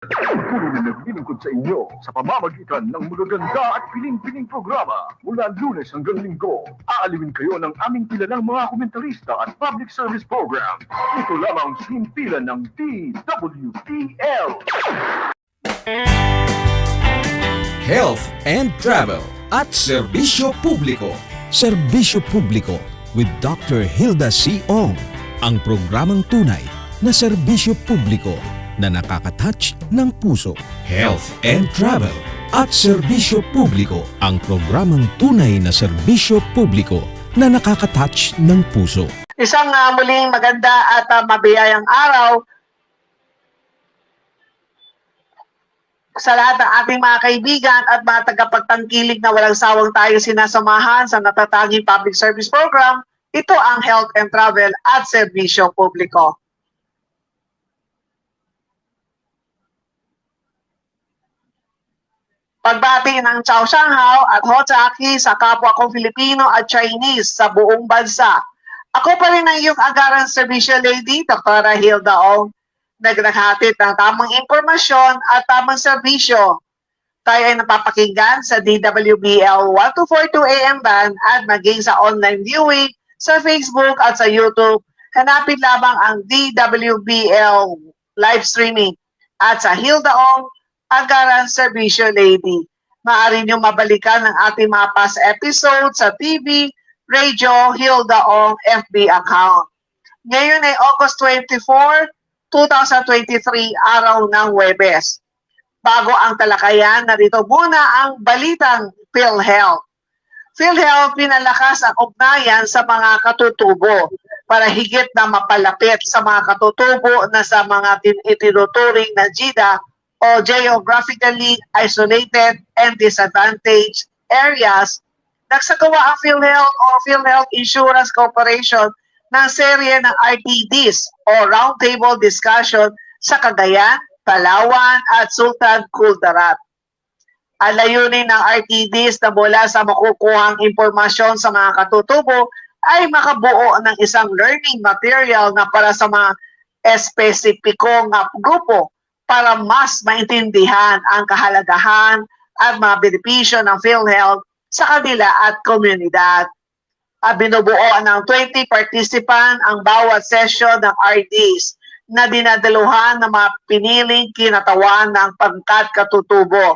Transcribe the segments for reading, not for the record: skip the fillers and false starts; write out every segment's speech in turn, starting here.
Patuloy na naglilingkod sa inyo sa pamamagitan ng magaganda at piling-piling programa mula Lunes hanggang Linggo. Aalawin kayo ng aming kilalang mga komentarista at public service program. Ito lamang sa himpilan ng DWTL. Health and Travel at Serbisyo Publiko. Serbisyo Publiko with Dr. Hilda C. Ong. Ang programang tunay na serbisyo publiko na nakaka-touch ng puso. Health and Travel at Serbisyo Publiko. Ang programang tunay na serbisyo publiko na nakaka-touch ng puso. Isang muling maganda at mabiyayang araw sa lahat ng ating mga kaibigan at mga tagapagtangkilik na walang sawang tayo sinasamahan sa natatanging public service program. Ito ang Health and Travel at Serbisyo Publiko. Pagbati ng Chow Shanghao at Ho Chaki sa kapwa kong Filipino at Chinese sa buong bansa. Ako pa rin ang iyong agaran serbisyo lady, Dr. Hilda Ong, naghahatid ng tamang impormasyon at tamang serbisyo. Tayo ay napapakinggan sa DWBL 1242 AM band at maging sa online viewing sa Facebook at sa YouTube. Hanapin lamang ang DWBL live streaming at sa Hilda Ong, Agaran Serbisyo Lady. Maaari nyo mabalikan ang ating mga past episodes sa TV, radio, Hilda Ong FB account. Ngayon ay August 24, 2023, araw ng Huwebes. Bago ang talakayan, narito muna ang balitang PhilHealth. PhilHealth pinalakas ang ugnayan sa mga katutubo para higit na mapalapit sa mga katutubo na sa mga itinuturing na GIDA o geographically isolated and disadvantaged areas. Nagsagawa ang PhilHealth o PhilHealth Insurance Corporation ng serye ng RTDs o Roundtable Discussion sa Cagayan, Palawan at Sultan Kudarat. Ang layunin ng RTDs na mula sa makukuhang impormasyon sa mga katutubo ay makabuo ng isang learning material na para sa mga espesipikong grupo para mas maintindihan ang kahalagahan at mga benepisyo ng PhilHealth sa kanila at komunidad. Binubuo ng 20 participant ang bawat session ng RDs na dinadaluhan ng mga piniling kinatawan ng pangkat katutubo.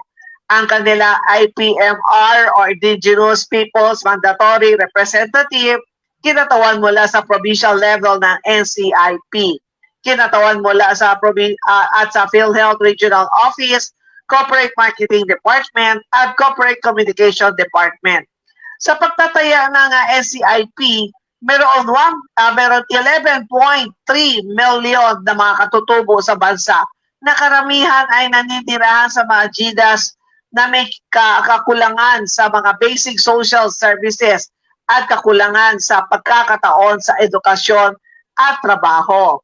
Ang kanila IPMR or Indigenous Peoples Mandatory Representative, kinatawan mula sa provincial level ng NCIP. Kinatawan mula sa at sa PhilHealth Regional Office, Corporate Marketing Department at Corporate Communication Department. Sa pagtataya ng NCIP, meron 11.3 million na mga katutubo sa bansa na karamihan ay naninirahan sa mga GIDAs na may kakulangan sa mga basic social services at kakulangan sa pagkakataon sa edukasyon at trabaho.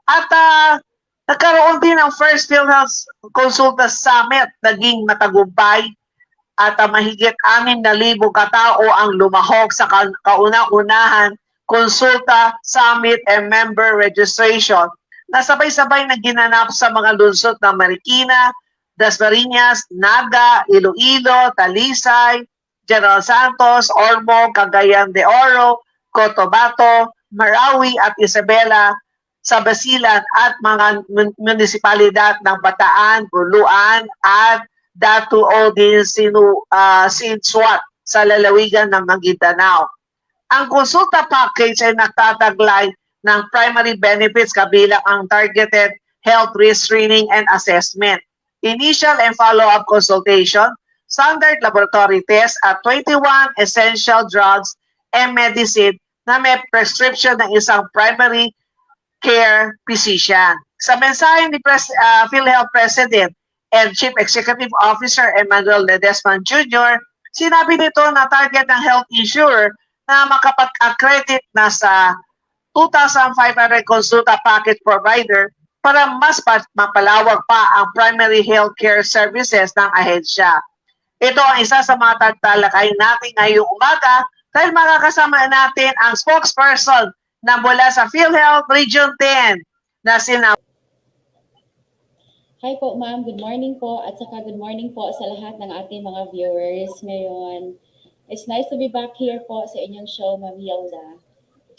At nagkaroon din ng first PhilHealth Consulta Summit, naging matagumpay at mahigit 6,000 katao ang lumahok sa kauna-unahan Consulta Summit and Member Registration na sabay-sabay na ginanap sa mga lungsod ng Marikina, Dasmariñas, Naga, Iloilo, Talisay, General Santos, Ormoc, Cagayan de Oro, Cotabato, Marawi at Isabela, sa Basilan at mga munisipalidad ng Bataan, Buluan at Datuo din Sinsuat sa lalawigan ng Maguindanao. Ang konsulta package ay nagtataglay ng primary benefits kabilang ang targeted health risk screening and assessment, initial and follow-up consultation, standard laboratory tests at 21 essential drugs and medicine na may prescription ng isang primary care physician. Sa mensahe ni PhilHealth President and Chief Executive Officer Emmanuel Ledesma Jr., sinabi nito na target ng health insurer na makapag-accredit na sa 2,500 consulta package provider para mas mapalawag pa ang primary health care services ng ahensya. Ito ang isa sa mga tatalakayin natin ngayong umaga dahil makakasama natin ang spokesperson na mula sa PhilHealth Region 10 na sina Hi po, ma'am. Good morning po. At saka good morning po sa lahat ng ating mga viewers ngayon. It's nice to be back here po sa inyong show, Ma'am Hilda.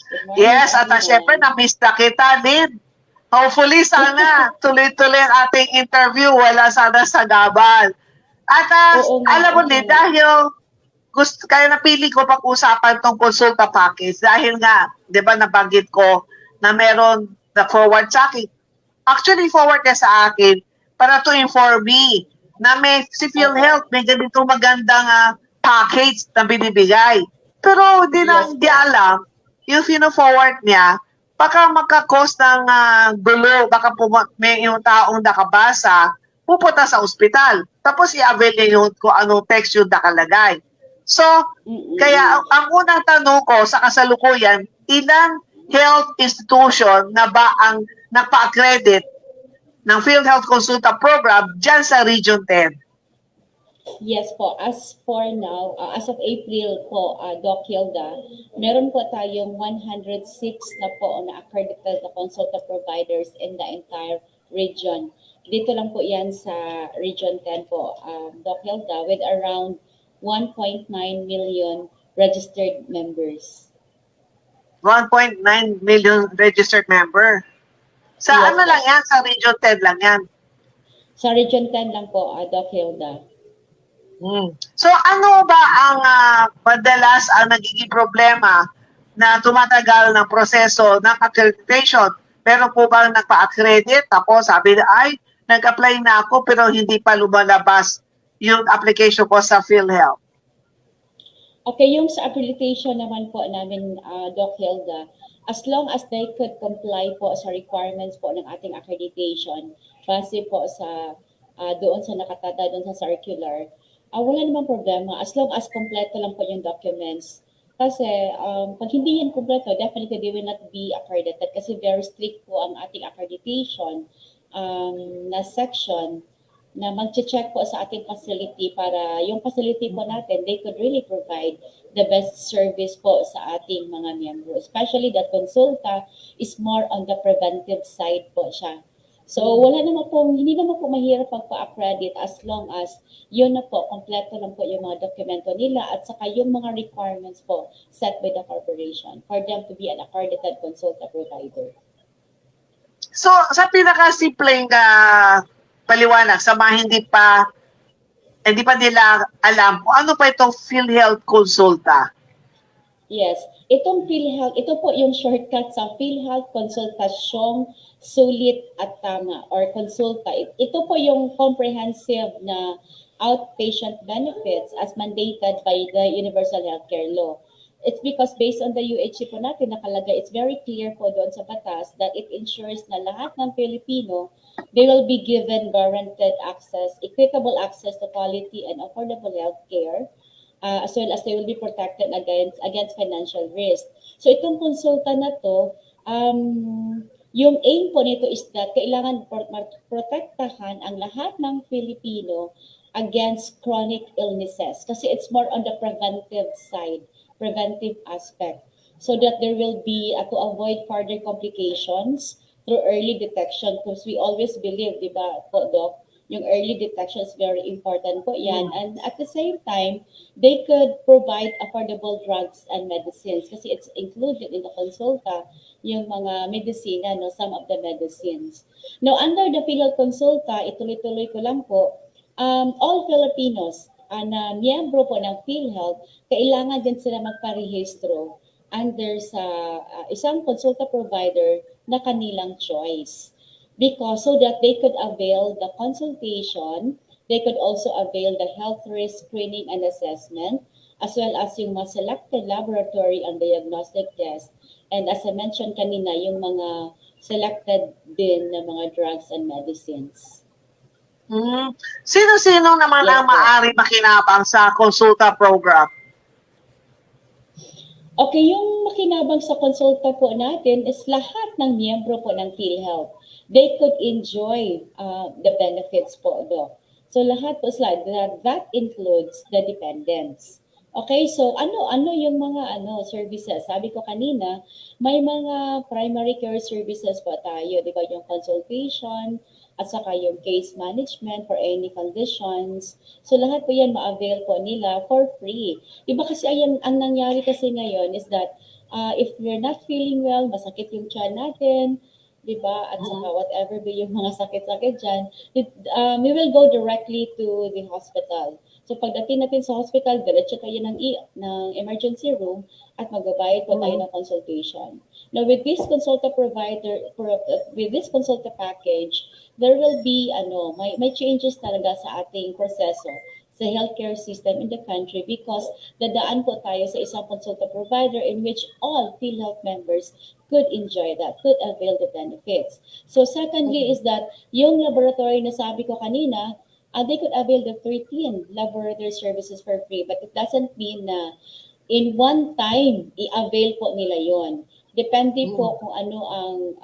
Good morning Yes, at syempre, everyone. na-miss na kita din. Hopefully, sana tuloy-tuloy ang ating interview. Wala sana sa gabal. At Oo nga, alam mo oo din, nga. dahil kaya napili ko pag-usapan tong consulta package dahil nga, di ba nabanggit ko na meron na forward sa akin. Actually, forward niya sa akin para to inform me na may si PhilHealth, may ganitong magandang package na binibigay. Pero Yes hindi po. alam, yung fino-forward niya, baka magka-cause ng gulo, baka may yung taong nakabasa, pupunta sa ospital. Tapos i-avail niya yung kung anong text yung nakalagay. So, kaya ang unang tanong ko sa kasalukuyan, ilang health institution na ba ang nagpa-accredit ng PhilHealth Consulta Program dyan sa Region 10? Yes po. As for now, as of April po, Doc Hilda, meron po tayong 106 na po na accredited na consulta providers in the entire region. Dito lang po yan sa Region 10 po, Doc Hilda, with around 1.9 million registered members. 1.9 million registered member. Sa Yes ano po. lang yan? Sa Region 10 lang yan? Sa Region 10 lang po, Doc Hilda. So ano ba ang madalas ang nagiging problema na tumatagal ng proseso ng accreditation? Meron po ba nagpa-accredit tapos sabi na ay nag-apply na ako pero hindi pa lumalabas yung application ko sa PhilHealth? Okay, yung sa accreditation naman po namin, Doc Hilda, as long as they could comply po sa requirements po ng ating accreditation, base po sa doon sa nakatada, doon sa circular, wala namang problema as long as kompleto lang po yung documents. Kasi pag hindi yan kompleto, definitely they will not be accredited kasi very strict po ang ating accreditation na section na mag-check po sa ating facility para yung facility po natin, they could really provide the best service po sa ating mga miyembro. Especially that consulta is more on the preventive side po siya. So, hindi naman po mahirap pagpa-accredit as long as yun na po, kompleto lang po yung mga dokumento nila at saka yung mga requirements po set by the corporation for them to be an accredited consulta provider. So, sa pinakasimpleng paliwanag, sa mga hindi pa nila alam kung ano pa itong PhilHealth Consulta. Yes. Itong PhilHealth, ito po yung shortcut sa PhilHealth Konsultasyong Sulit at Tama or Konsulta. Ito po yung comprehensive na outpatient benefits as mandated by the Universal Healthcare Law. It's because based on the UHC po natin nakalagay, it's very clear po doon sa batas that it ensures na lahat ng Pilipino, they will be given guaranteed access, equitable access to quality and affordable healthcare, as well as they will be protected against financial risk. So itong konsulta na to, yung aim po nito is that kailangan protektahan ang lahat ng Filipino against chronic illnesses kasi it's more on the preventive side, preventive aspect, so that there will be to avoid further complications through early detection because we always believe, di ba po, Doc, yung early detection is very important po yan. And at the same time, they could provide affordable drugs and medicines kasi it's included in the consulta, yung mga medisina, no, some of the medicines. Now, under the PhilHealth Consulta, ituloy-tuloy ko lang po, all Filipinos na miyembro po ng PhilHealth, kailangan din sila magparehistro under sa isang consulta provider na kanilang choice. Because so that they could avail the consultation, they could also avail the health risk screening and assessment, as well as yung mga selected laboratory and diagnostic test. And as I mentioned kanina, yung mga selected din na mga drugs and medicines. Sino-sino naman Yes, ang maaari makinabang sa consulta program? Okay, yung makinabang sa konsulta po natin is lahat ng miyembro po ng PhilHealth. They could enjoy the benefits po, Doc. So lahat po sila, that includes the dependents. Okay, so ano yung mga services? Sabi ko kanina, may mga primary care services po tayo, di ba? Yung consultation, at saka yung case management for any conditions. So lahat po yan ma-avail po nila for free. Iba kasi ayan, ang nangyari kasi ngayon is that if you're not feeling well, masakit yung tiyan natin, di ba? At saka whatever ba yung mga sakit-sakit dyan, we will go directly to the hospital. So pagdating natin sa hospital, diretso tayo ng emergency room at magbabayad po tayo ng consultation. Now with this consulta with this consulta package, there will be may changes talaga sa ating proseso sa healthcare system in the country because dadaan po tayo sa isang consulta provider in which all PhilHealth members could enjoy that, could avail the benefits. So secondly is that yung laboratory na sabi ko kanina, they could avail the 13 laboratory services for free, but it doesn't mean na in one time i-avail po nila yon. Depende po kung ano ang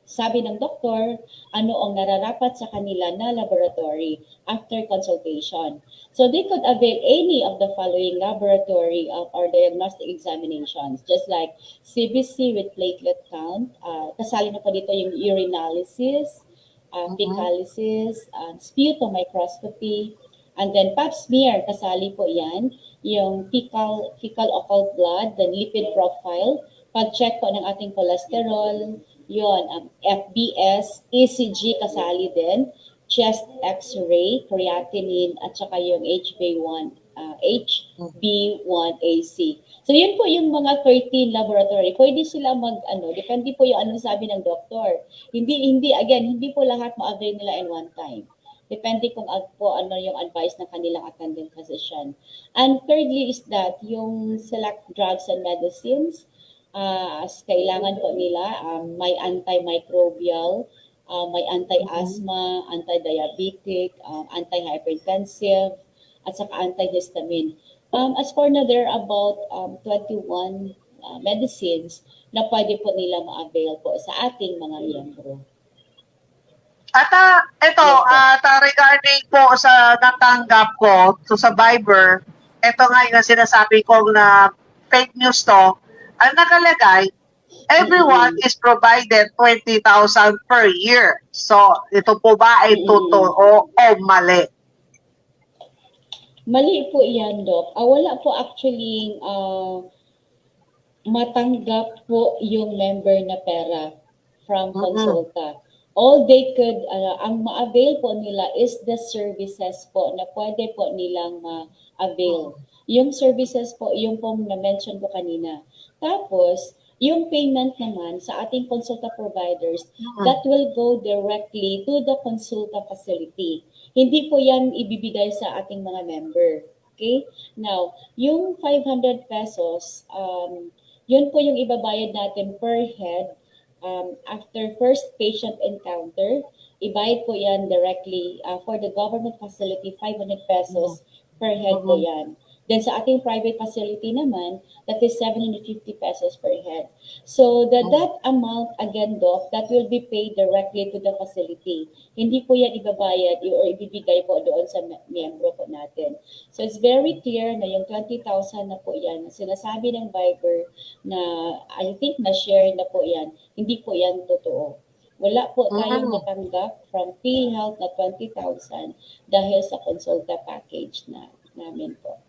sabi ng doktor, ano ang nararapat sa kanila na laboratory after consultation. So they could avail any of the following laboratory or diagnostic examinations, just like CBC with platelet count, kasali na po dito yung urinalysis, fecalysis, sputum microscopy, and then pap smear, kasali po yan, yung fecal occult blood, the lipid profile, pag-check po ng ating cholesterol, yon, FBS, ECG kasali din, chest x-ray, creatinine, at saka yung HB1AC. So yun po yung mga 13 laboratory. Pwede sila depende po yung ano sabi ng doktor. Hindi po lahat ma-avail nila in one time. Depende kung ano yung advice ng kanilang attending physician. And thirdly is that yung select drugs and medicines, as kailangan po nila, may antimicrobial, may anti-asthma, anti-diabetic, anti-hypertensive, at saka antihistamine. As for now, there are about 21 medicines na pwede po nila ma-avail po sa ating mga miyembro. At ito, regarding po sa natanggap ko sa Viber, ito nga yung sinasabi ko na fake news to, ang nakalagay, everyone is provided 20,000 per year. So, ito po ba ay totoo o mali? Mali po yan, Doc. Wala po actually matanggap po yung member na pera from Consulta. All they could, ang ma-avail po nila is the services po na pwede po nilang ma-avail. Yung services po, yung po na-mention ko kanina. Tapos, yung payment naman sa ating consulta providers, that will go directly to the consulta facility. Hindi po yan ibibigay sa ating mga member. Okay? Now, yung 500 pesos, yun po yung ibabayad natin per head after first patient encounter. Ibayad po yan directly for the government facility, 500 pesos per head po yan. Then sa ating private facility naman, that is 750 pesos per head. So that amount, again, Doc, that will be paid directly to the facility. Hindi po yan ibabayad or ibibigay po doon sa miyembro po natin. So it's very clear na yung 20,000 na po yan, na sinasabi ng Viber na I think na-share na po yan, hindi po yan totoo. Wala po tayong natanggap from PhilHealth na 20,000 dahil sa consulta package namin po.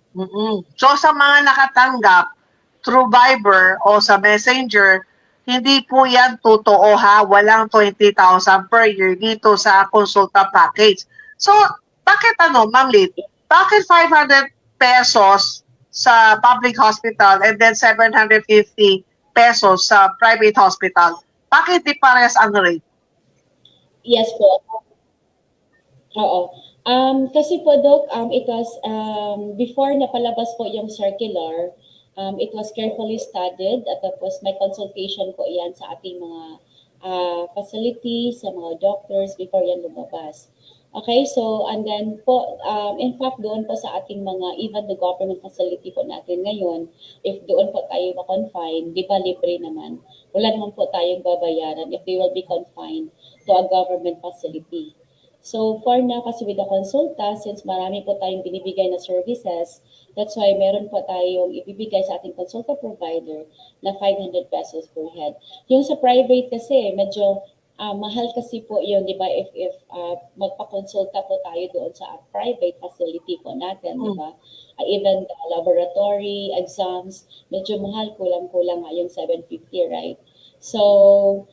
So sa mga nakatanggap through Viber o sa Messenger, hindi po yan totoo ha, walang 20,000 per year dito sa consulta package. So bakit Ma'am Lid, bakit 500 pesos sa public hospital and then 750 pesos sa private hospital? Bakit di parehas ang rate? Yes po. Oo. Kasi po, Doc, it was, before napalabas po yung circular, it was carefully studied at tapos may consultation po yan sa ating mga facilities, sa mga doctors before yan lumabas. Okay, so, and then po, in fact, doon po sa ating mga, even the government facility po natin ngayon, if doon po tayo ma-confine, di ba libre naman, wala naman po tayong babayaran if they will be confined to a government facility. So for now, kasi with the consulta, since marami po tayong binibigay na services, that's why meron po tayong ibibigay sa ating consulta provider na 500 pesos per head. Yung sa private kasi, medyo mahal kasi po yun, di ba, if magpakonsulta po tayo doon sa private facility po natin, di ba? Even the laboratory exams, medyo mahal, kulang-kulang nga yung 750, right? So,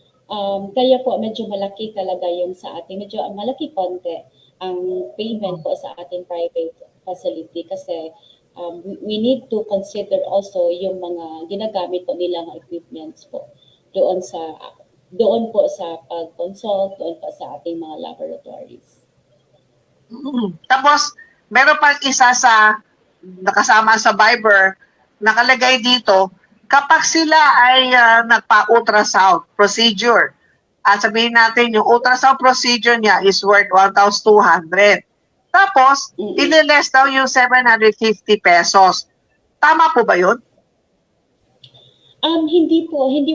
kaya po medyo malaki talaga yung sa ating, medyo malaki konti ang payment po sa ating private facility kasi we need to consider also yung mga ginagamit po nilang equipments po doon po sa pag-consult, doon po sa ating mga laboratories. Tapos, meron pang isa sa nakasama sa Viber, nakalagay dito, kapag sila ay nagpa-ultrasound procedure, at sabihin natin yung ultrasound procedure niya is worth 1,200. Tapos, ililes daw yung 750 pesos. Tama po ba yun? Hindi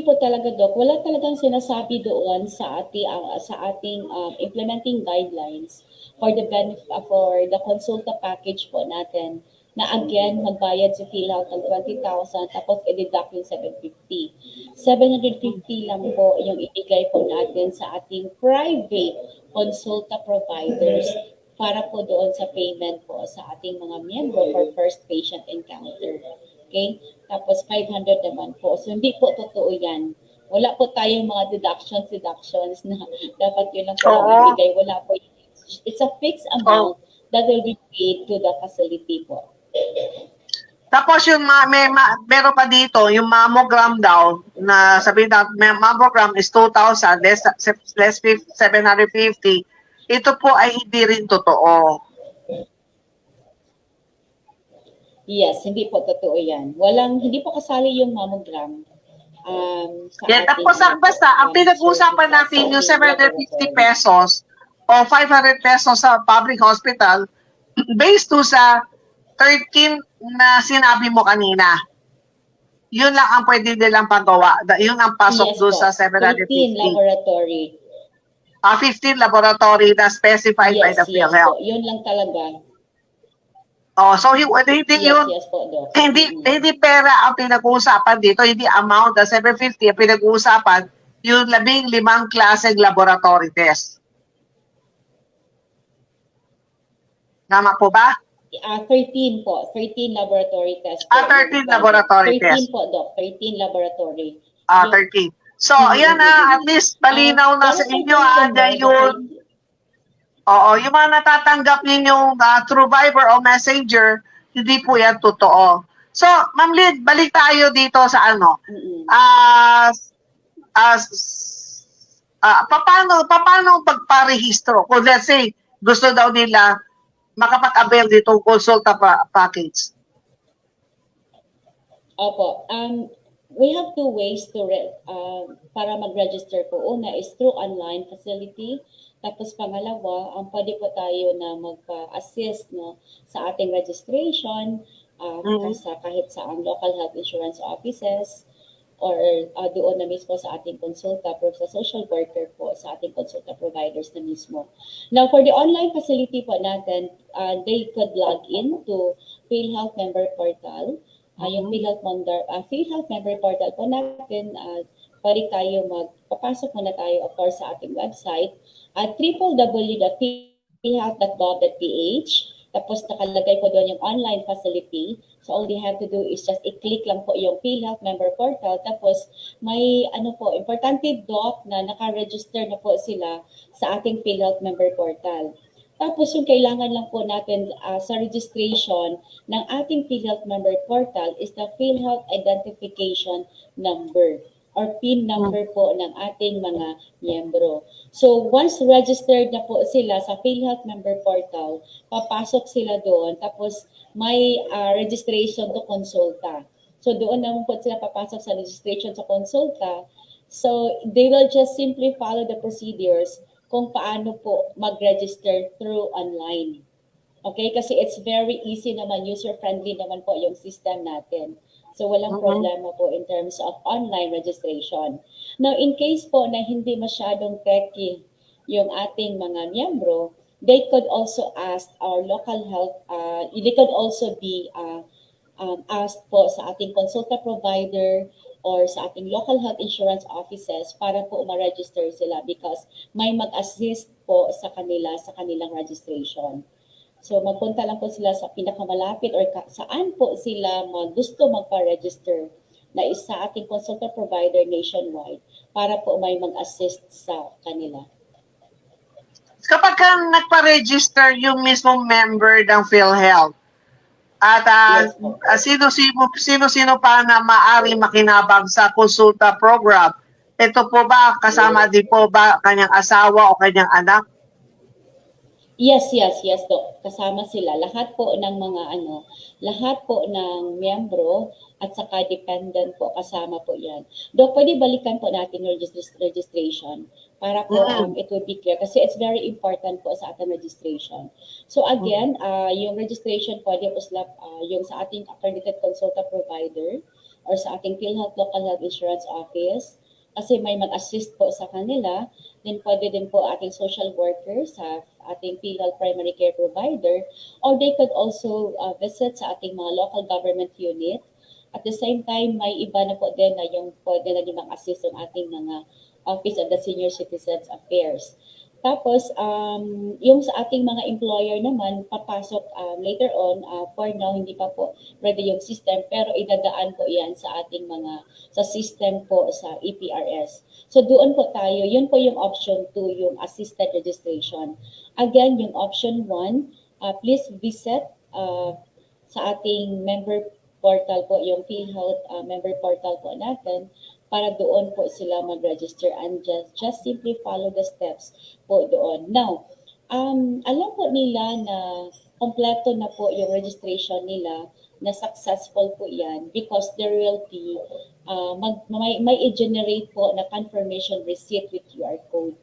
po talaga, Doc. Wala talagang sinasabi doon sa ating implementing guidelines for the consulta package po natin na again magbayad sa PhilHealth ng 20,000 tapos i-deduct yung 750. 750 lang po yung ibigay po natin sa ating private consulta providers para po doon sa payment po sa ating mga miyembro for first patient encounter. Okay? Tapos 500 naman po. So hindi po totoo yan. Wala po tayong mga deductions na dapat yun lang po ang ibigay. Wala po. It's a fixed amount that will be paid to the facility po. Tapos yung meron pa dito, yung mammogram daw, na sabihin natin, mammogram is 2,000, less 750. Ito po ay hindi rin totoo. Yes, hindi po totoo yan. Hindi po kasali yung mammogram. Tapos ang pinag-uusapan natin yung 750 pesos o 500 pesos sa public hospital based to sa 13 na sinabi mo kanina. Yun lang ang pwede nilang pagawa. Yun ang pasok doon sa 750. 15 laboratory. 15 laboratory na specified by the PhilHealth. Yun lang talaga. So hindi pera ang pinag-uusapan dito, hindi amount na 750 ang pinag-uusapan, yung 15 klaseng laboratory test. Tama po ba? 13 po. 13 laboratory tests. 13 laboratory tests. 13 po, Doc. 13 laboratory. 13. So, ayan na, at least malinaw na sa inyo, yun. Oo, yung mga natatanggap ninyong through Viber o Messenger, hindi po yan totoo. So, Ma'am Lyd, balik tayo dito sa ano. Paano pagparehistro? Kung let's say, gusto daw nila makapag-avail ditong consulta package. Opo. We have two ways to para mag-register po. Una is through online facility. Tapos pangalawa, pwede po tayo na magpa-assist sa ating registration kahit sa local health insurance offices or doon na mismo sa ating consulta pero sa social worker po, sa ating consulta providers na mismo. Now, for the online facility po natin, they could log in to PhilHealth Member Portal. Yung PhilHealth Member Portal po natin, pwede tayo papasok muna tayo of course sa ating website at www.philhealth.gov.ph. Tapos nakalagay po doon yung online facility. So all they have to do is just i-click lang po yung PhilHealth Member Portal. Tapos may importante, Doc, na naka-register na po sila sa ating PhilHealth Member Portal. Tapos yung kailangan lang po natin sa registration ng ating PhilHealth Member Portal is the PhilHealth Identification Number or PIN number po ng ating mga miyembro. So once registered na po sila sa PhilHealth Member Portal, papasok sila doon tapos may registration to consulta. So doon naman po sila papasok sa registration sa consulta. So they will just simply follow the procedures kung paano po mag-register through online. Okay? Kasi it's very easy naman, user-friendly naman po yung system natin. So walang problema po in terms of online registration. Now, in case po na hindi masyadong techy yung ating mga miyembro, they could also ask our local health, they could also be asked po sa ating consulta provider or sa ating local health insurance offices para po ma-register sila because may mag-assist po sa kanila sa kanilang registration. So magpunta lang po sila sa pinakamalapit or saan po sila gusto magpa-register na isa ating consultant provider nationwide para po may mag-assist sa kanila. Kapag ka nagpa-register yung mismong member ng PhilHealth, at Yes po. sino-sino pa na maaari makinabang sa konsulta program, ito po ba kasama din po ba kanyang asawa o kanyang anak? Yes, Dok. Kasama sila. Lahat po ng mga lahat po ng miyembro at saka dependent po kasama po 'yan. Dok, pwede balikan po natin yung registration para po it will be clear kasi it's very important po sa ating registration. So again, yung registration pwede po sila yung sa ating accredited consultant provider or sa ating PhilHealth Local Health Insurance Office kasi may mag-assist po sa kanila. Then pwede din po ating social workers sa ating PhilHealth primary care provider or they could also visit sa ating mga local government unit. At the same time, may iba na po din na yung pwede na din mag-assist ng ating mga Office of the Senior Citizens Affairs. Tapos, yung sa ating mga employer naman, papasok later on, for now, hindi pa po ready yung system, pero idadaan po yan sa ating sa system po sa EPRS. So doon po tayo, yun po yung option 2, yung assisted registration. Again, yung option 1, please visit sa ating member portal po, yung PhilHealth member portal po natin, para doon po sila mag-register and just simply follow the steps po doon. Now, alam po nila na kompleto na po yung registration nila, na successful po yan because there will be, may i-generate po na confirmation receipt with QR code.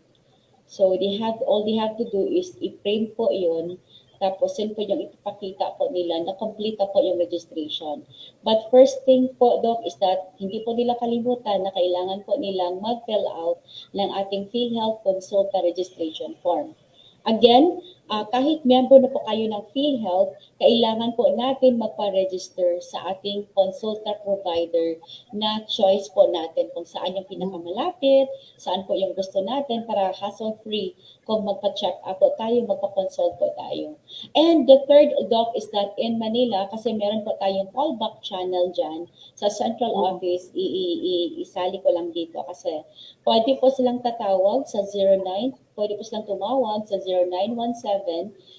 So all they have to do is i-print po yun, tapos yun po yung ipapakita po nila na complete na po yung registration. But first thing po, Doc, is that hindi po nila kalimutan na kailangan po nilang mag-fill out ng ating PhilHealth Consulta Registration Form. Again, kahit member na po kayo ng PhilHealth, kailangan po natin magpa-register sa ating consulta provider na choice po natin kung saan yung pinakamalapit, saan po yung gusto natin para hassle-free kung magpa-check up po tayo, magpa-consult po tayo. And the third, Doc, is that in Manila, kasi meron po tayong callback channel dyan sa central office, isali ko lang dito kasi pwede po silang tatawag sa pwede po silang tumawag sa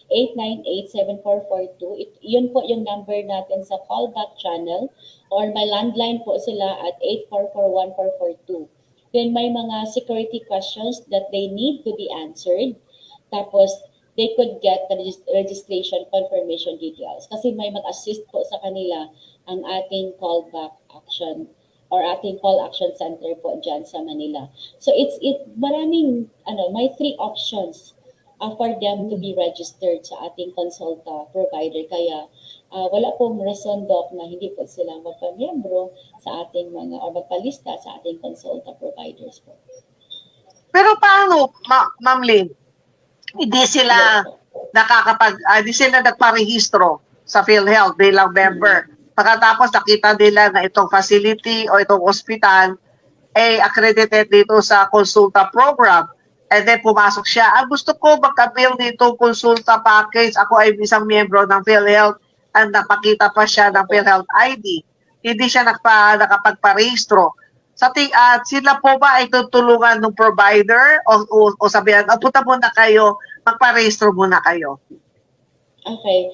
0917-898-7442. Yun po yung number natin sa callback channel or may landline po sila at 844-1442. Then may mga security questions that they need to be answered. Tapos they could get the registration confirmation details kasi may mag-assist po sa kanila ang ating callback action or ating call action center po dyan sa Manila. So maraming, may 3 options for them to be registered sa ating consulta provider. Kaya wala pong reason, Doc, na hindi po sila magpamiyembro sa ating o magpalista sa ating consulta providers po. Pero paano, Ma'am Lynn? Hindi sila hindi sila nagparehistro sa PhilHealth bilang member. Pagkatapos nakita nila na itong facility o itong hospital ay accredited dito sa consulta program. And then pumasok siya. Gusto ko magka-bill dito consulta package. Ako ay isang miyembro ng PhilHealth at napakita pa siya ng PhilHealth ID. Hindi siya nakapagparehistro. Sila po ba ay tutulungan ng provider o sabihan, punta muna kayo, magparehistro muna kayo? Okay.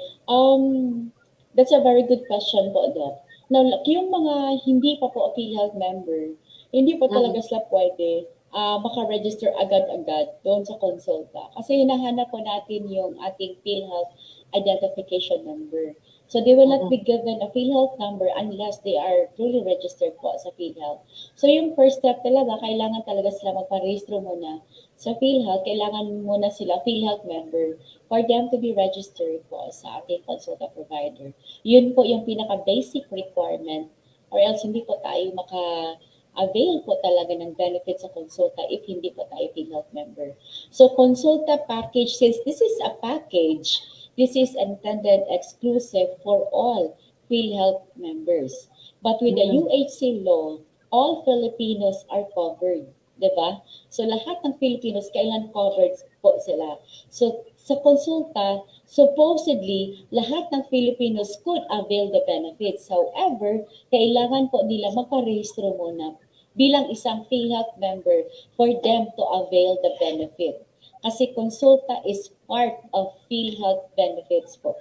That's a very good question po, Doc. Now, yung mga hindi pa po PhilHealth member, hindi po talaga sila pwede maka-register agad-agad doon sa consulta. Kasi hinahanap po natin yung ating PhilHealth identification number. So they will not be given a PhilHealth number unless they are truly registered po sa PhilHealth. So yung first step talaga, kailangan talaga sila magparehistro muna sa PhilHealth. Kailangan muna sila PhilHealth member for them to be registered po sa ating consulta provider. Yun po yung pinaka-basic requirement or else hindi po tayo maka-avail po talaga ng benefits sa consulta if hindi po tayo PhilHealth member. So consulta package, since this is a package, this is intended exclusive for all PhilHealth members. But with the UHC law, all Filipinos are covered. 'Di ba? So lahat ng Filipinos kailan covered po sila. So sa konsulta, supposedly lahat ng Filipinos could avail the benefits. However, kailangan po nila magparehistro muna bilang isang PhilHealth member for them to avail the benefit. Kasi konsulta is part of PhilHealth benefits po.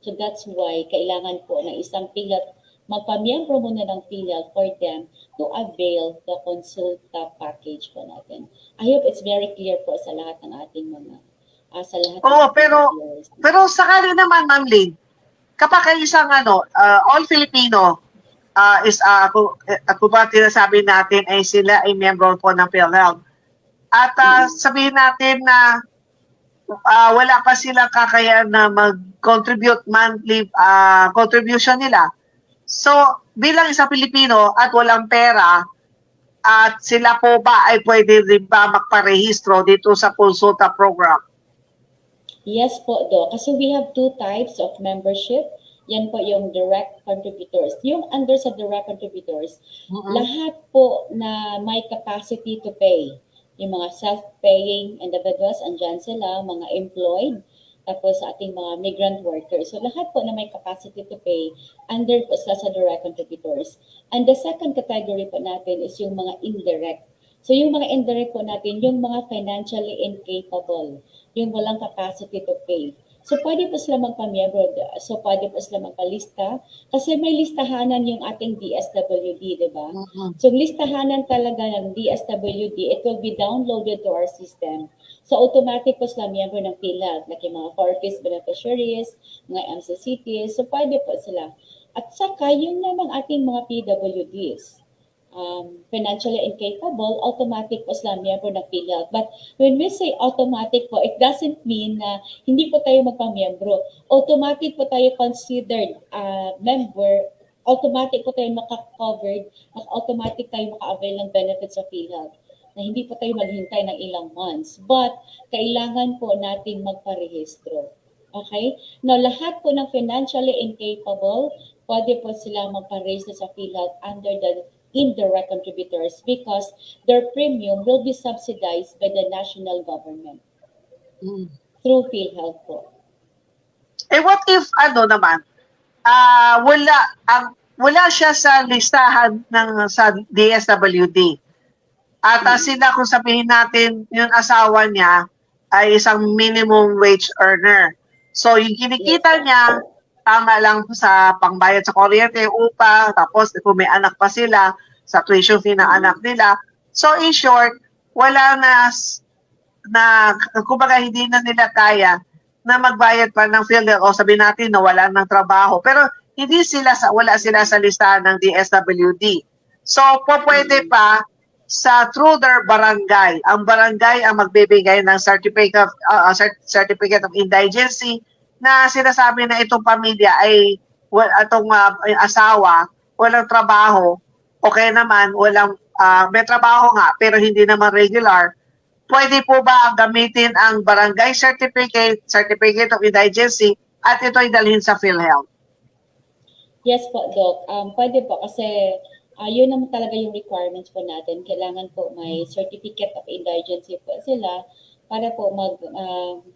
So that's why kailangan po ng isang PhilHealth magpamiyembro muna ng PhilHealth for them to avail the consulta package po natin. I hope it's very clear po sa lahat ng ating mga sa lahat ng Oo, ating viewers. pero sakali naman, Ma'am Lynn, kapag isang all Filipino kung ba tinasabi natin ay sila ay member po ng PhilHealth. At sabihin natin na wala pa silang kakayahan na mag-contribute monthly contribution nila. So, bilang isang Pilipino at walang pera, at sila po ba ay pwede rin ba magparehistro dito sa consulta program? Yes po, Doc. Kasi we have two types of membership. Yan po yung direct contributors. Yung under sa direct contributors, lahat po na may capacity to pay. Yung mga self-paying individuals, andyan sila, mga employed, tapos sa ating mga migrant workers. So lahat po na may capacity to pay, under po sila sa direct contributors. And the second category po natin is yung mga indirect. So yung mga indirect po natin, yung mga financially incapable, yung walang capacity to pay. So pwede po sila magpamiyembro, so pwede po sila magpalista, kasi may listahanan yung ating DSWD, di ba? So listahanan talaga ng DSWD, it will be downloaded to our system. So automatic po sila miyembro ng PhilHealth, like yung mga 4-piece beneficiaries, mga MCCTs, so pwede po sila. At saka yung namang ating mga PWDs, financially incapable, automatic po sila miyembro ng PhilHealth. But when we say automatic po, it doesn't mean na hindi po tayo magpamiyembro. Automatic po tayo considered member, automatic po tayo maka-covered, automatic tayo maka-avail ng benefits of PhilHealth, na hindi po tayo maghintay ng ilang months. But kailangan po natin magparehistro. Okay? Now, lahat po ng financially incapable, pwede po sila magparehistro sa PhilHealth under the indirect contributors because their premium will be subsidized by the national government through PhilHealth po. Eh what if naman wala siya sa listahan ng sa DSWD. At sila, kung sabihin natin yung asawa niya ay isang minimum wage earner. So yung kinikita niya tama lang sa pangbayad sa kuryente, upa, tapos kung may anak pa sila, sa tuition fee ng anak nila. So in short, wala na kumbaga hindi na nila kaya na magbayad pa ng PhilHealth o sabihin natin na wala ng trabaho. Pero wala sila sa listahan ng DSWD. So pwede pa through their barangay. Ang barangay ang magbibigay ng certificate of indigency na sinasabi na itong pamilya ay itong asawa walang trabaho, okay naman, may trabaho nga pero hindi naman regular. Pwede po ba gamitin ang barangay certificate of indigency at ito ay dalhin sa PhilHealth? Yes po, Doc. Pwede po kasi yun naman talaga yung requirements po natin. Kailangan po may certificate of indigency po sila para po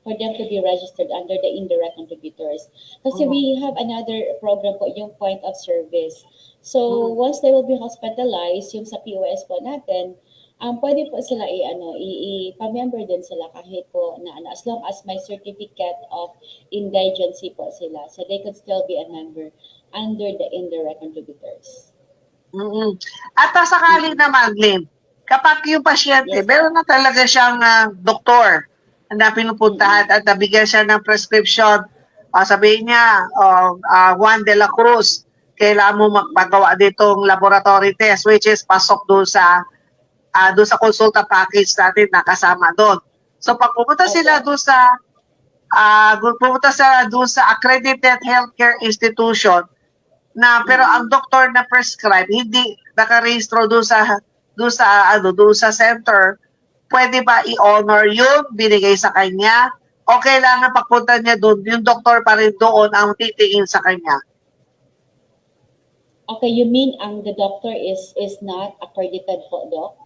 for them to be registered under the indirect contributors. Kasi we have another program po, yung point of service. So once they will be hospitalized, yung sa POS po natin, pwede po sila i-member din sila kahit po na as long as may certificate of indigency po sila. So they could still be a member under the indirect contributors. At sakali naman, Lynn, kapag yung pasyente, meron na talaga siyang doktor na pinupuntahan at nabigyan siya ng prescription, sabihin niya, Juan de la Cruz, kailangan mo magpagawa ditong laboratory test, which is pasok doon sa consulta package natin na kasama doon. So pag pumunta sila doon sa accredited healthcare institution, pero ang doktor na prescribe hindi nakarehistro doon sa center, pwede ba i-honor yun binigay sa kanya o kailangan pagpunta niya doon yung doktor pa rin doon ang titingin sa kanya? Okay, you mean the doctor is not accredited po, Doc?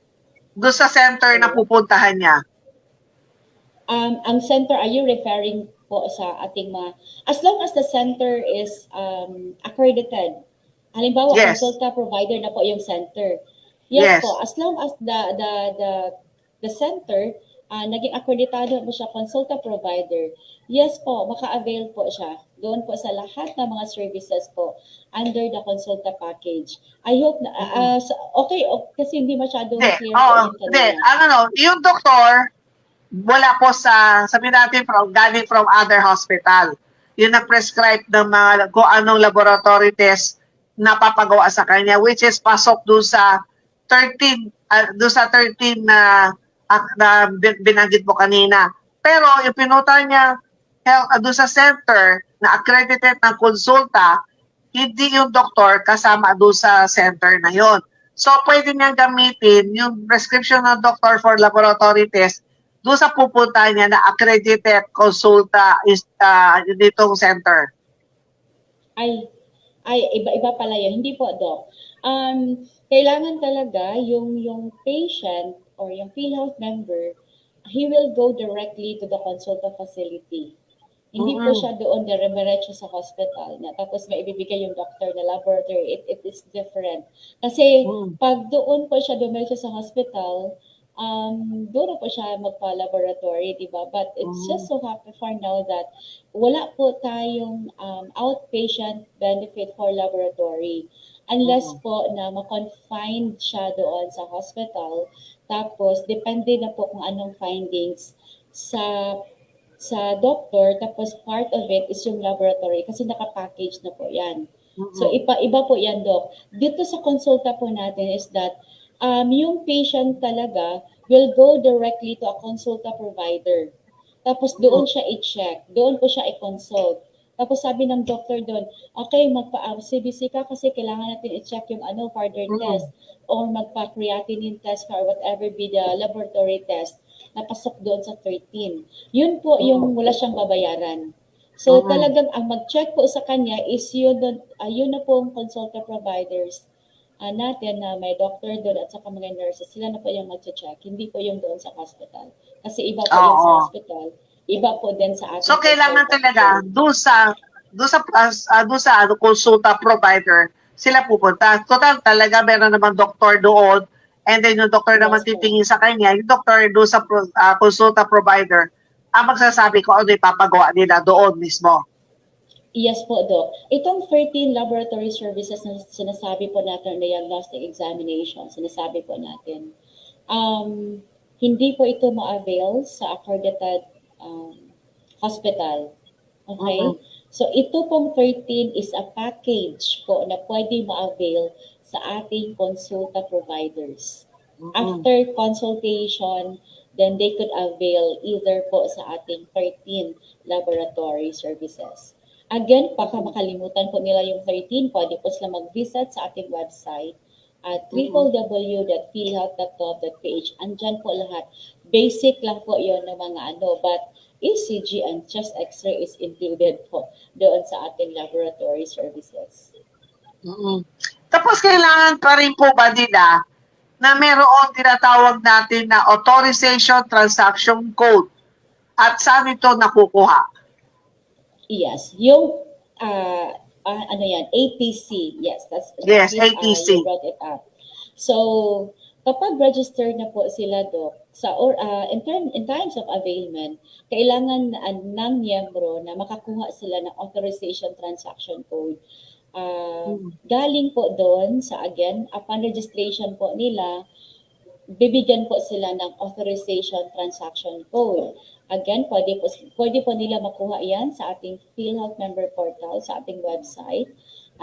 Doon sa center na pupuntahan niya. Ang center, are you referring po sa ating mga, as long as the center is accredited, halimbawa, Yes. consulta provider na po yung center. Yes, Yes. po, as long as the center, naging akreditado mo siya, consulta provider, yes po, maka-avail po siya doon po sa lahat ng mga services po under the consulta package. I hope na, okay, kasi hindi masyadong Hindi. clear po yung Hindi. kanina. Yung doktor, wala po sabihin natin, galing from other hospital. Yung nag-prescribe ng mga kung anong laboratory test na papagawa sa kanya, which is pasok doon sa 13, na binanggit mo kanina. Pero yung pinuta niya doon sa center na accredited ng konsulta, hindi yung doktor kasama doon sa center na yon. So, pwede niyang gamitin yung prescription ng doctor for laboratory test doon sa pupunta niya na accredited consulta ditong center. Ay, iba pala yun. Hindi po, Doc. Kailangan talaga yung patient or yung PhilHealth member, he will go directly to the consulta facility. Hindi po siya doon diretso sa hospital na tapos may ibibigay yung doctor na laboratory. It is different. Kasi pag doon po siya diretso sa hospital, doon po siya magpa-laboratory, di ba? But it's just so happy for now that wala po tayong outpatient benefit for laboratory. Unless po na ma-confined siya doon sa hospital, tapos depende na po kung anong findings sa doctor, tapos part of it is yung laboratory kasi naka-package na po yan. So iba po yan, Doc. Dito sa consulta po natin is that yung patient talaga will go directly to a consulta provider. Tapos doon siya i-check, doon po siya i-consult. Tapos sabi ng doctor doon, okay, magpa-CBC ka kasi kailangan natin i-check yung further test or magpa-creatinine test ka or whatever be the laboratory test na pasok doon sa 13. Yun po yung wala siyang babayaran. So talagang ang mag-check po sa kanya is yun na po ang consulta providers natin na may doctor doon at saka mga nurses. Sila na po yung mag-check, hindi po yung doon sa hospital. Kasi iba po yung sa hospital, iba po din sa ating. So kailangan talaga doon sa consulta provider sila pupunta. Total talaga meron naman doktor doon. And then yung doctor naman titingin sa kanya, yung doctor doon sa consulta provider, ang magsasabi ko ano ipapagawa nila doon mismo. Yes po, Doc. Itong 13 laboratory services na sinasabi po natin, diagnostic examination, sinasabi po natin, hindi po ito ma-avail sa accredited hospital. Okay? So ito pong 13 is a package po na pwede ma-avail sa ating consulta providers. After consultation, then they could avail either po sa ating 13 laboratory services. Again, baka makalimutan po nila yung 13, pwede po sila mag-visit sa ating website at www.philhealth.gov.ph. Andyan po lahat. Basic lang po yon ng mga but ECG and chest x-ray is included po doon sa ating laboratory services. Tapos kailangan pa rin po ba nila na mayroong tinatawag natin na authorization transaction code at saan ito nakukuha? Yes, yung ATC. Yes, yes, ATC. You brought it up. So, kapag registered na po sila, Doc, in times of availment, kailangan ng miyembro na makakuha sila ng authorization transaction code. Galing po doon upon registration po nila, bibigyan po sila ng authorization transaction code. Again, pwede po nila makuha yan sa ating PhilHealth member portal, sa ating website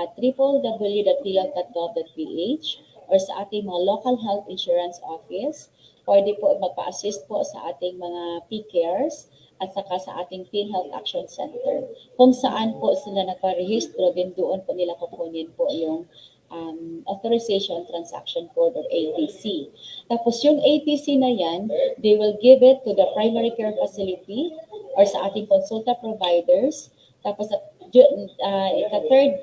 at www.philhealth.gov.ph or sa ating mga local health insurance office. Pwede po magpa-assist po sa ating mga PCares at saka sa ating PhilHealth Action Center. Kung saan po sila nagparehistro, din doon po nila kukunin po yung authorization transaction code or ATC. Tapos yung ATC na yan, they will give it to the primary care facility or sa ating consulta providers. Tapos the third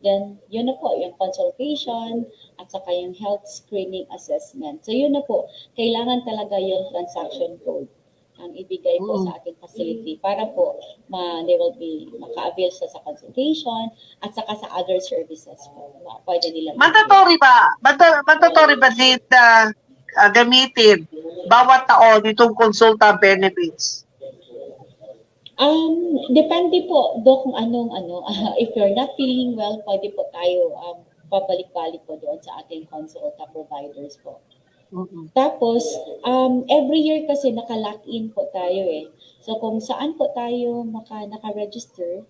Then, yun na po, yung consultation at saka yung health screening assessment. So, yun na po, kailangan talaga yung transaction code ang ibigay po sa ating facility para po they will be maka-avail sa consultation at saka sa other services po. Pwede nila. Mandatory ba din gamitin bawat taon itong consultant benefits? Depende po, Dok, kung if you're not feeling well, pwede po tayo pabalik-balik po doon sa ating consulta providers po. Tapos, every year kasi naka-lock-in po tayo eh. So, kung saan po tayo naka-register,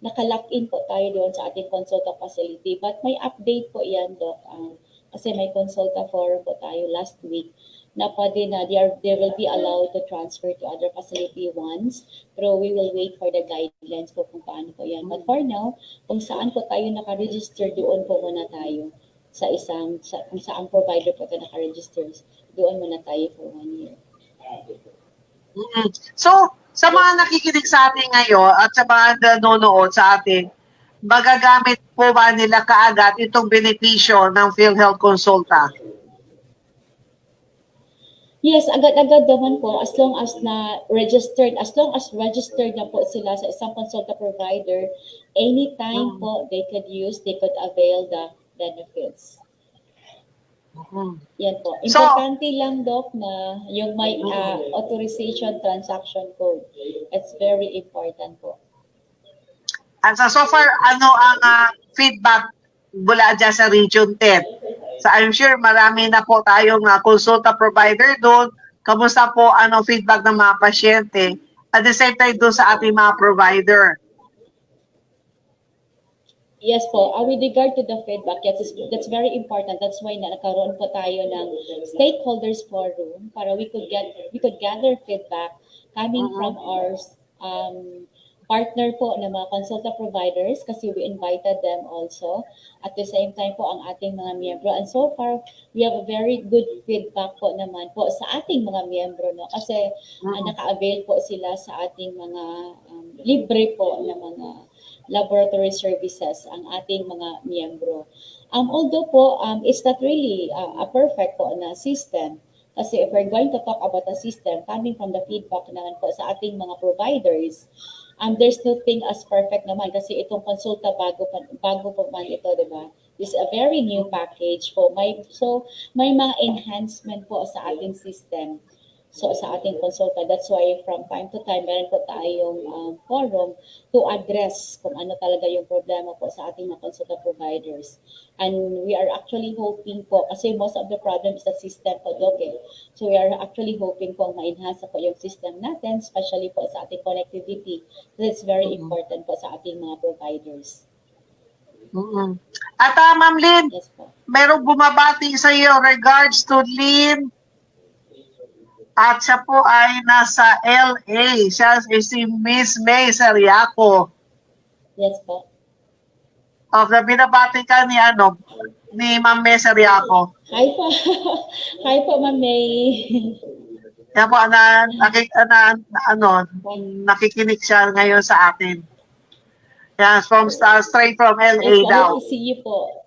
naka-lock-in po tayo doon sa ating consulta facility. But may update po yan, Doc. Kasi may consulta forum po tayo last week na pwede na they will be allowed to transfer to other facility once, pero we will wait for the guidelines po kung paano po yan. But for now, kung saan po tayo naka-register, doon po muna tayo kung saan provider po tayo naka-register, doon muna tayo for 1 year. So, sa mga nakikinig sa atin ngayon at sa mga nanonood sa atin, magagamit po ba nila kaagad itong benepisyo ng PhilHealth Consulta? Yes, agad-agad naman po as long as registered na po sila sa isang consulta provider, anytime po they could avail the benefits. Yan po. Importante lang, Doc, na yung may authorization transaction code. It's very important po. At so far, ano ang feedback mula dyan sa Region 10? So I'm sure marami na po tayong consulta provider doon. Kamusta po feedback ng mga pasyente? At the same time doon sa ating mga provider. Yes po, with regard to the feedback, yes, that's very important. That's why nagkaroon po tayo ng stakeholders forum para we could gather feedback coming from our partner po ng mga consulta providers kasi we invited them also. At the same time po ang ating mga miyembro. And so far, we have a very good feedback po naman po sa ating mga miyembro. No? Kasi naka-avail po sila sa ating mga libre po na mga laboratory services ang ating mga miyembro. Although po, it's not really a perfect po na system. Kasi if we're going to talk about a system coming from the feedback naman po sa ating mga providers, there's nothing as perfect naman kasi itong consulta bago po man ito, di ba? This is a very new package po. So may mga enhancement po sa ating system. So sa ating consulta, that's why from time to time, meron po tayong forum to address kung ano talaga yung problema po sa ating mga consulta providers. And we are actually hoping po, kasi most of the problem is the system po, Doc. So we are actually hoping po ma-enhance po yung system natin, especially po sa ating connectivity. That's very important po sa ating mga providers. At Ma'am Lynn, yes, po. Merong bumabati sa iyo regards to Lynn. At siya po ay nasa LA. Siya si Miss May Seriaco. Yes po. Of the binabati ka ni Ma'am May Seriaco. Hi po. Hi po, Ma'am May. Yan po, nakikinig siya ngayon sa atin. Yan, straight from LA yes, daw. I see you po.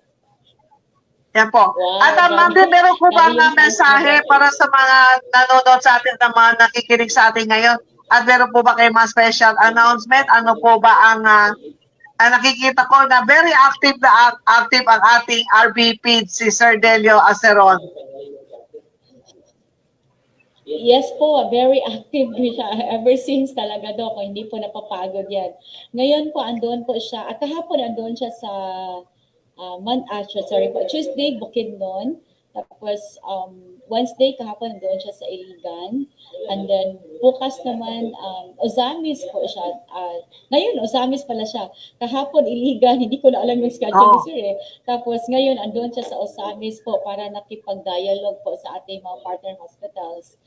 Yan po. Wow, at Ma'am Lynn, meron po ba ng mensahe para sa mga nanonood sa atin na mga nakikinig sa atin ngayon? At meron po ba kayo mga special announcement? Ano po ba ang nakikita ko na very active ang ating RVP, si Sir Delio Aceron. Yes po, very active siya ever since talaga, Dok. Hindi po napapagod yan. Ngayon po, andun po siya. At kahapon, andun siya sa Tuesday, Bukidnon. Tapos, Wednesday, kahapon, andun siya sa Iligan. And then, bukas naman, Ozamis po siya. Ngayon, Ozamis pala siya. Kahapon, Iligan, hindi ko na alam yung schedule ni Sir eh. Tapos, ngayon, andun siya sa Ozamis po para nakipag-dialogue po sa ating mga partner hospitals.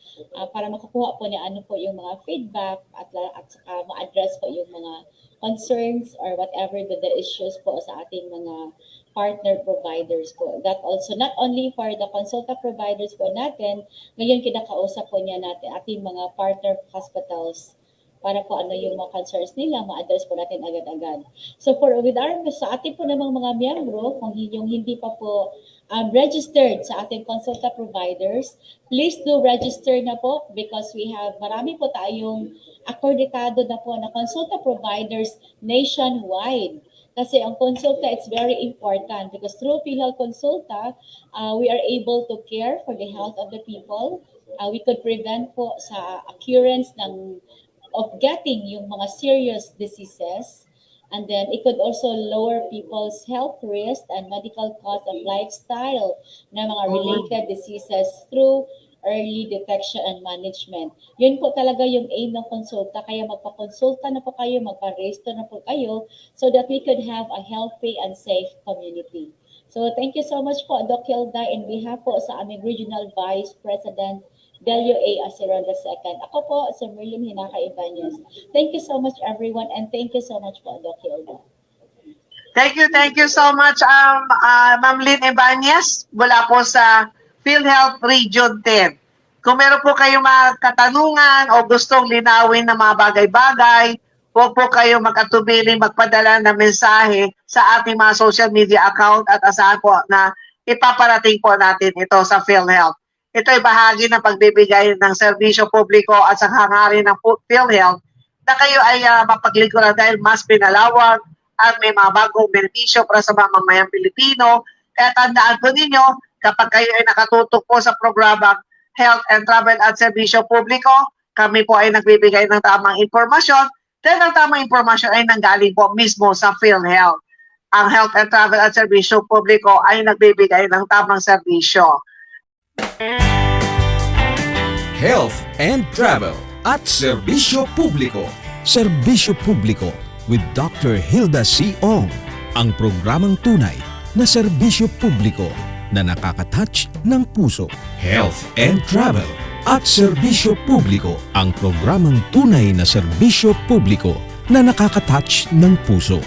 Para makakuha po niya ano po yung mga feedback at saka ma-address po yung mga concerns or whatever the issues po sa ating mga partner providers po. That also, not only for the consulta providers po natin, ngayon kinakausap po niya natin ating mga partner hospitals para po ano yung mga concerns nila, ma-address po natin agad-agad. So sa ating po namang mga miyembro, kung yung hindi pa po registered sa ating consulta providers, please do register na po because marami po tayong akreditado na po na consulta providers nationwide. Kasi ang consulta, it's very important because through PhilHealth Consulta, we are able to care for the health of the people. We could prevent po sa occurrence of getting yung mga serious diseases. And then it could also lower people's health risk and medical cost of lifestyle na mga related diseases through early detection and management. Yun po talaga yung aim ng konsulta. Kaya magpa-konsulta na po kayo, magpa-register na po kayo so that we could have a healthy and safe community. So thank you so much po, Doc Hilda, in behalf po sa aming Regional Vice President Delio A. Aceron II. Ako po, si Merlin Hinaka Ibanez. Thank you so much, everyone, and thank you so much po, Doc Hilda. Thank you so much, Ma'am Lynn Ibanez, mula po sa PhilHealth Region 10. Kung meron po kayong mga katanungan o gustong linawin na mga bagay-bagay, huwag po kayong mag-atubiling magpadala ng mensahe sa ating mga social media account at asahan po na ipaparating po natin ito sa PhilHealth. Ito ay bahagi ng pagbibigay ng serbisyo publiko at sa hangarin ng PhilHealth na kayo ay mapaglingkuran dahil mas pinalawag at may mga bagong benepisyo para sa mamamayang Pilipino. Kaya tandaan po ninyo, kapag kayo ay nakatutok po sa programang Health and Travel at Serbisyo Publiko, kami po ay nagbibigay ng tamang impormasyon. Then ang tamang impormasyon ay nanggaling po mismo sa PhilHealth. Ang Health and Travel at Serbisyo Publiko ay nagbibigay ng tamang serbisyo. Health and Travel at Serbisyo Publiko. Serbisyo Publiko with Dr. Hilda C. Ong. Ang programang tunay na serbisyo publiko na nakaka-touch ng puso. Health and Travel at Serbisyo Publiko. Ang programang tunay na serbisyo publiko na nakaka-touch ng puso.